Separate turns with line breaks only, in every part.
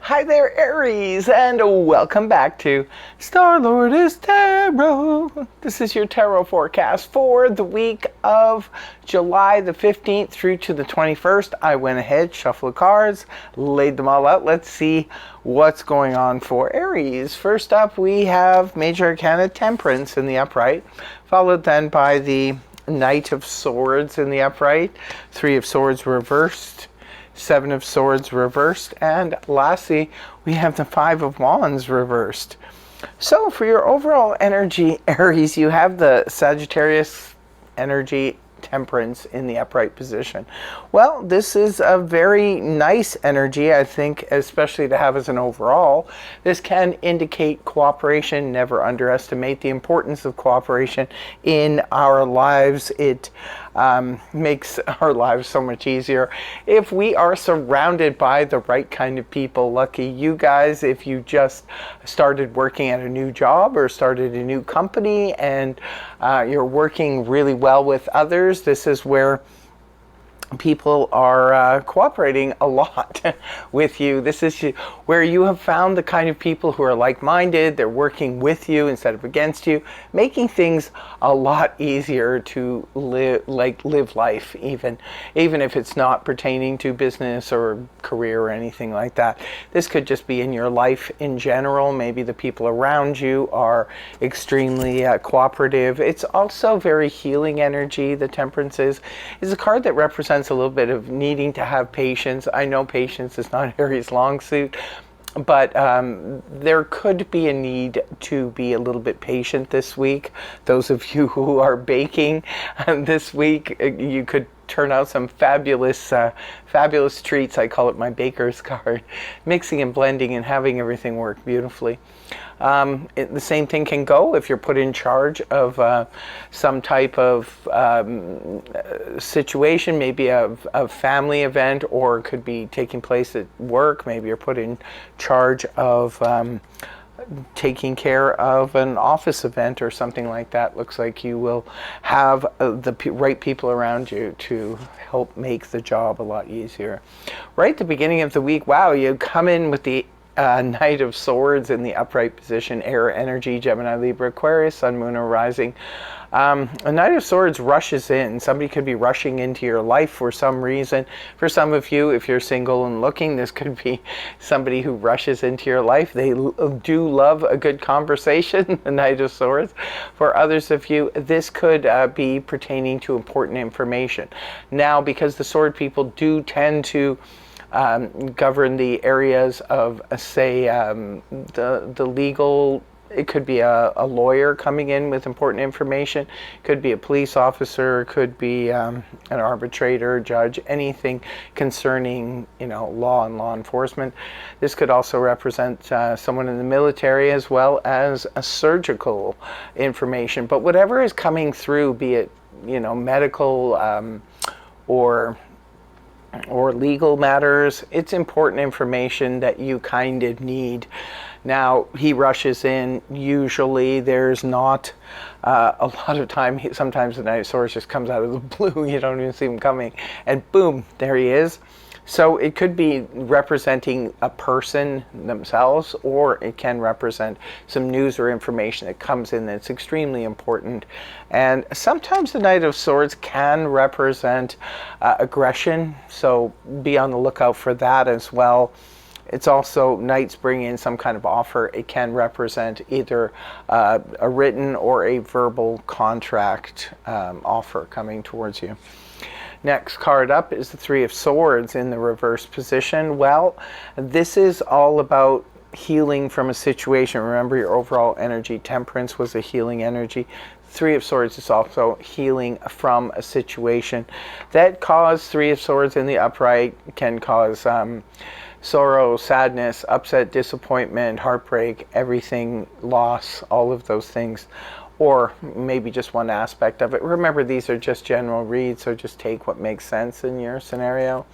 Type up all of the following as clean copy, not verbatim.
Hi there, Aries, and welcome back to Star-Lord is Tarot. This is your tarot forecast for the week of July the 15th through to the 21st. I went ahead, shuffled the cards, laid them all out. Let's see what's going on for Aries. First up, we have Major Arcana Temperance in the upright, followed then by the Knight of Swords in the upright, Three of Swords reversed, Seven of Swords reversed, and lastly, we have the Five of Wands reversed. So for your overall energy, Aries, you have the Sagittarius energy, Temperance in the upright position. Well, this is a very nice energy, I think, especially to have as an overall. This can indicate cooperation. Never underestimate the importance of cooperation in our lives. It makes our lives so much easier if we are surrounded by the right kind of people. Lucky you guys if you just started working at a new job or started a new company and you're working really well with others. This is where people are cooperating a lot with you. This is where you have found the kind of people who are like-minded. They're working with you instead of against you, making things a lot easier to live life, even if it's not pertaining to business or career or anything like that. This could just be in your life in general. Maybe the people around you are extremely cooperative. It's also very healing energy. The Temperance is a card that represents a little bit of needing to have patience. I know patience is not Aries' long suit, but there could be a need to be a little bit patient this week. Those of you who are baking this week, you could turn out some fabulous treats. I call it my baker's card. Mixing and blending and having everything work beautifully. The same thing can go if you're put in charge of some type of situation, maybe a family event, or it could be taking place at work. Maybe you're put in charge of taking care of an office event or something like that. Looks like you will have the right people around you to help make the job a lot easier. Right at the beginning of the week, wow, you come in with the Knight of Swords in the upright position, air energy, Gemini, Libra, Aquarius, Sun, Moon, or Rising. A Knight of Swords rushes in. Somebody could be rushing into your life for some reason. For some of you, if you're single and looking, this could be somebody who rushes into your life. They do love a good conversation, the Knight of Swords. For others of you, this could be pertaining to important information. Now, because the Sword people do tend to govern the areas of, say, the legal. It could be a lawyer coming in with important information. It could be a police officer. It could be an arbitrator, judge, anything concerning, law and law enforcement. This could also represent someone in the military as well as a surgical information. But whatever is coming through, be it medical or legal matters, it's important information that you kind of need. Now, he rushes in. Usually there's not a lot of time. Sometimes the Knight of Swords just comes out of the blue. You don't even see him coming. And boom, there he is. So it could be representing a person themselves, or it can represent some news or information that comes in that's extremely important. And sometimes the Knight of Swords can represent aggression, so be on the lookout for that as well. It's also, Knights bring in some kind of offer. It can represent either a written or a verbal contract offer coming towards you. Next card up is the Three of Swords in the reverse position. Well, this is all about healing from a situation. Remember, your overall energy, Temperance, was a healing energy. Three of Swords is also healing from a situation that caused. Three of Swords in the upright can cause sorrow, sadness, upset, disappointment, heartbreak, everything, loss, all of those things. Or maybe just one aspect of it. Remember, these are just general reads, so just take what makes sense in your scenario.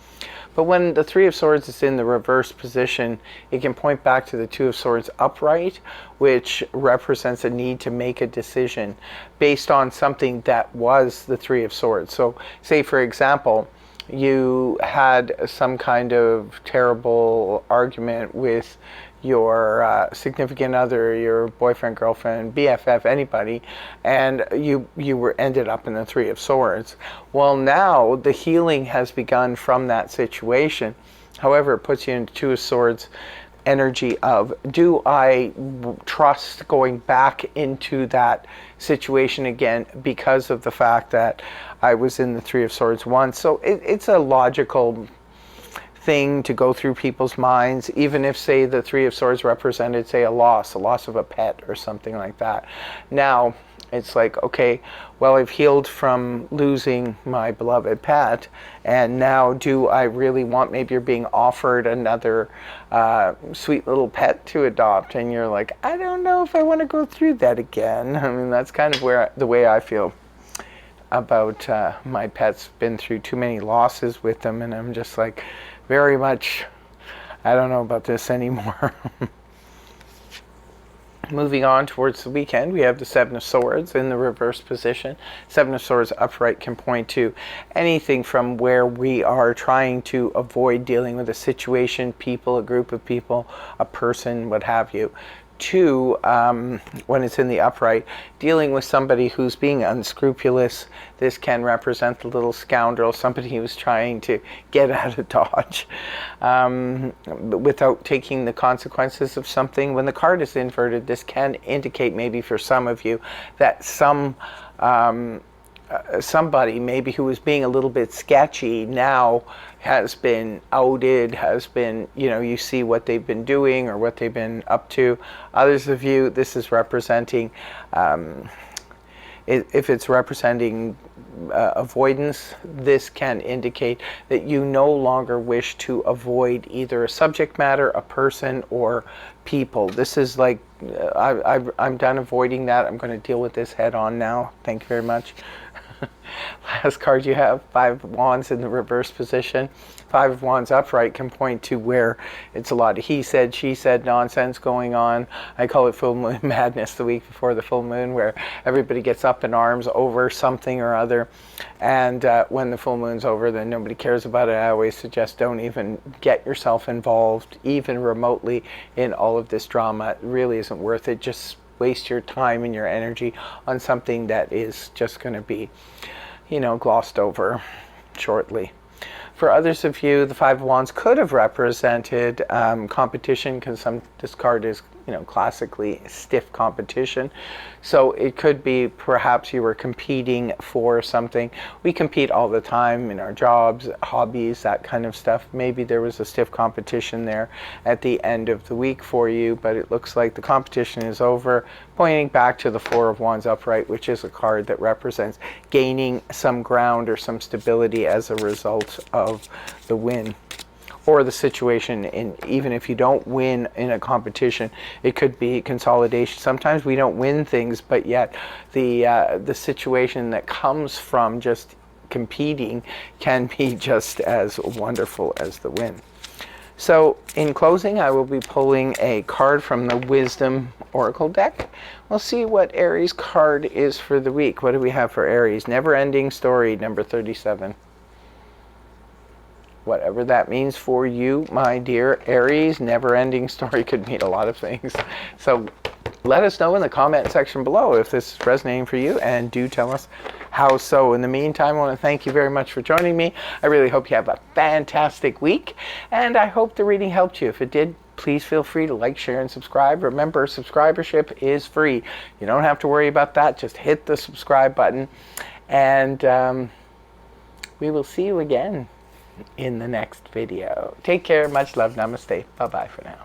But when the Three of Swords is in the reverse position, it can point back to the Two of Swords upright, which represents a need to make a decision based on something that was the Three of Swords. So say, for example, you had some kind of terrible argument with your significant other, your boyfriend, girlfriend, BFF, anybody, and you were ended up in the Three of Swords. Well, now the healing has begun from that situation. However, it puts you into Two of Swords energy of, do I trust going back into that situation again because of the fact that I was in the Three of Swords once? So it's a logical thing to go through people's minds, even if, say, the Three of Swords represented, say, a loss of a pet or something like that. Now it's like, okay, well, I've healed from losing my beloved pet, and now do I really want, maybe you're being offered another sweet little pet to adopt, and you're like, I don't know if I want to go through that again. I mean, that's kind of the way I feel about my pets. Been through too many losses with them, and I'm just like, very much, I don't know about this anymore. Moving on towards the weekend, we have the Seven of Swords in the reverse position. Seven of Swords upright can point to anything from where we are trying to avoid dealing with a situation, people, a group of people, a person, what have you, to, when it's in the upright, dealing with somebody who's being unscrupulous. This can represent the little scoundrel, somebody who's trying to get out of Dodge without taking the consequences of something. When the card is inverted, this can indicate, maybe for some of you, that somebody maybe who was being a little bit sketchy now has been outed, has been, you see what they've been doing or what they've been up to. Others of you, this is representing, if it's representing avoidance, this can indicate that you no longer wish to avoid either a subject matter, a person, or people. This is like, I'm done avoiding that. I'm going to deal with this head on now. Thank you very much. Last card you have, Five of Wands in the reverse position. Five of Wands upright can point to where it's a lot of he said, she said nonsense going on. I call it full moon madness the week before the full moon, where everybody gets up in arms over something or other. And when the full moon's over, then nobody cares about it. I always suggest don't even get yourself involved, even remotely, in all of this drama. It really isn't worth it. Just waste your time and your energy on something that is just going to be, glossed over shortly. For others of you, the Five of Wands could have represented competition, because this card is, classically stiff competition. So it could be perhaps you were competing for something. We compete all the time in our jobs, hobbies, that kind of stuff. Maybe there was a stiff competition there at the end of the week for you, but it looks like the competition is over, pointing back to the Four of Wands upright, which is a card that represents gaining some ground or some stability as a result of the win or the situation. And even if you don't win in a competition, it could be consolidation. Sometimes we don't win things, but yet the situation that comes from just competing can be just as wonderful as the win. So in closing, I will be pulling a card from the Wisdom Oracle deck. We'll see what Aries card is for the week. What do we have for Aries? Never Ending Story, number 37. Whatever that means for you, my dear Aries, never-ending story could mean a lot of things. So let us know in the comment section below if this is resonating for you, and do tell us how so. In the meantime, I want to thank you very much for joining me. I really hope you have a fantastic week, and I hope the reading helped you. If it did, please feel free to like, share, and subscribe. Remember, subscribership is free. You don't have to worry about that. Just hit the subscribe button, and we will see you again in the next video. Take care. Much love. Namaste. Bye-bye for now.